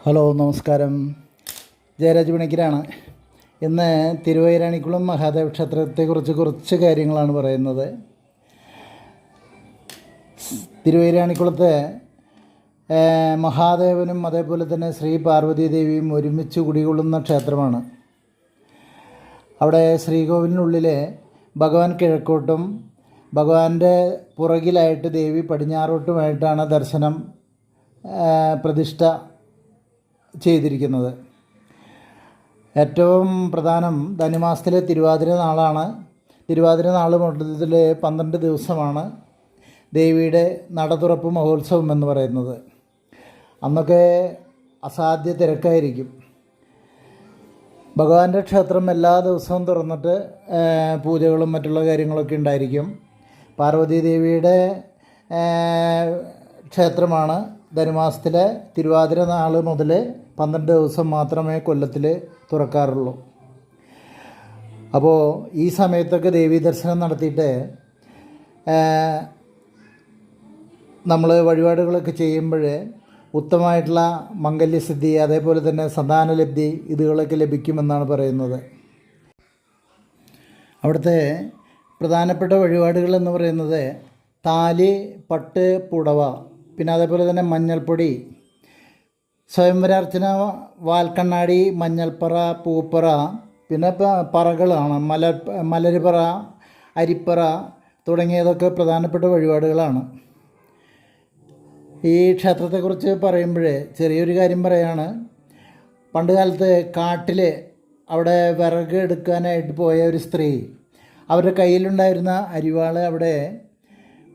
Hello, നമസ്കാരം. ജയരാജ് പണിക്കരാണ്. ഇന്ന് തിരുവൈരാണിക്കുളം മഹാദേവ ക്ഷേത്രത്തെക്കുറിച്ച് കുറച്ച് കാര്യങ്ങളാണ് പറയുന്നത്. തിരുവൈരാണിക്കുളത്തെ മഹാദേവനും അതേപോലെ തന്നെ ശ്രീ പാർവതി ദേവിയും ഒരുമിച്ച് കുടികൊള്ളുന്ന ക്ഷേത്രമാണ്. അവിടെ ശ്രീകോവിലിനുള്ളിലെ ഭഗവാൻ കിഴക്കോട്ടും ഭഗവാന്റെ പുറകിലായിട്ട് ദേവി പടിഞ്ഞാറോട്ടുമായിട്ടാണ് ദർശനം പ്രതിഷ്ഠ ചെയ്തിരിക്കുന്നത്. ഏറ്റവും പ്രധാനം ധനുമാസത്തിലെ തിരുവാതിര നാളാണ്. തിരുവാതിര നാൾ മുതൽ 12 ദിവസമാണ് ദേവിയുടെ നട തുറപ്പ് മഹോത്സവം എന്ന് പറയുന്നത്. അന്നൊക്കെ അസാധ്യ തിരക്കായിരിക്കും. ഭഗവാന്റെ ക്ഷേത്രം എല്ലാ ദിവസവും തുറന്നിട്ട് പൂജകളും മറ്റുള്ള കാര്യങ്ങളൊക്കെ ഉണ്ടായിരിക്കും. പാർവതി ദേവിയുടെ ക്ഷേത്രമാണ് ധനുമാസത്തിലെ തിരുവാതിര നാൾ മുതൽ 12 ദിവസം മാത്രമേ കൊല്ലത്തിൽ തുറക്കാറുള്ളൂ. അപ്പോൾ ഈ സമയത്തൊക്കെ ദേവീ ദർശനം നടത്തിയിട്ട് നമ്മൾ വഴിപാടുകളൊക്കെ ചെയ്യുമ്പോൾ ഉത്തമമായിട്ടുള്ള മംഗല്യസിദ്ധി അതേപോലെ തന്നെ സന്താനലബ്ധി ഇതുകളൊക്കെ ലഭിക്കുമെന്നാണ് പറയുന്നത്. അവിടുത്തെ പ്രധാനപ്പെട്ട വഴിപാടുകളെന്ന് പറയുന്നത് താലി, പട്ട്, പുടവ, പിന്നെ അതേപോലെ തന്നെ മഞ്ഞൾപ്പൊടി, സ്വയംവരാർച്ചന, വാൽക്കണ്ണാടി, മഞ്ഞൾപ്പറ, പൂപ്പറ, പിന്നെ പറകളാണ് മലരുപറ, അരിപ്പറ തുടങ്ങിയതൊക്കെ പ്രധാനപ്പെട്ട വഴിപാടുകളാണ്. ഈ ക്ഷേത്രത്തെക്കുറിച്ച് പറയുമ്പോൾ ചെറിയൊരു കാര്യം പറയുകയാണ്. പണ്ട് കാലത്ത് കാട്ടിൽ അവിടെ വിറക് എടുക്കാനായിട്ട് പോയ ഒരു സ്ത്രീ അവരുടെ കയ്യിലുണ്ടായിരുന്ന അരിവാൾ അവിടെ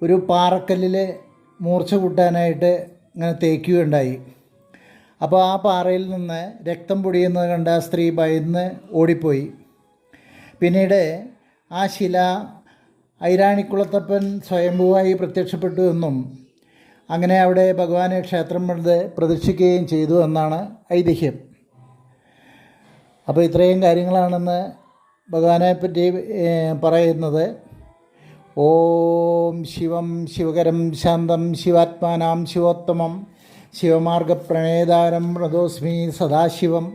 ഒരു പാറക്കല്ലിൽ മൂർച്ച കൂട്ടാനായിട്ട് ഇങ്ങനെ തേക്കുകയുണ്ടായി. അപ്പോൾ ആ പാറയിൽ നിന്ന് രക്തം പൊടിയുന്നത് കണ്ട ആ സ്ത്രീ ഭയന്ന് ഓടിപ്പോയി. പിന്നീട് ആ ശില ഐരാണിക്കുളത്തപ്പൻ സ്വയംഭൂവായി പ്രത്യക്ഷപ്പെട്ടു എന്നും അങ്ങനെ അവിടെ ഭഗവാനെ ക്ഷേത്രം പണിത് പ്രതിഷ്ഠിക്കുകയും ചെയ്തു എന്നാണ് ഐതിഹ്യം. അപ്പോൾ ഇത്രയും കാര്യങ്ങളാണെന്ന് ഭഗവാനെ പറ്റി പറയുന്നത്. ഓം ശിവം ശിവകരം ശാന്തം ശിവാത്മാനാം ശിവോത്തമം ശിവമാർഗപ്രണേതാരം വ്രതോസ്മി സദാശിവം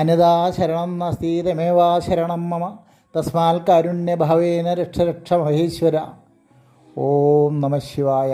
അന്യഥാ ശരണം നാസ്തി തമേവാ ശരണം മമ തസ്മാൽ കാരുണ്യഭാവേന രക്ഷ മഹേശ്വര. ഓം നമഃ ശിവായ.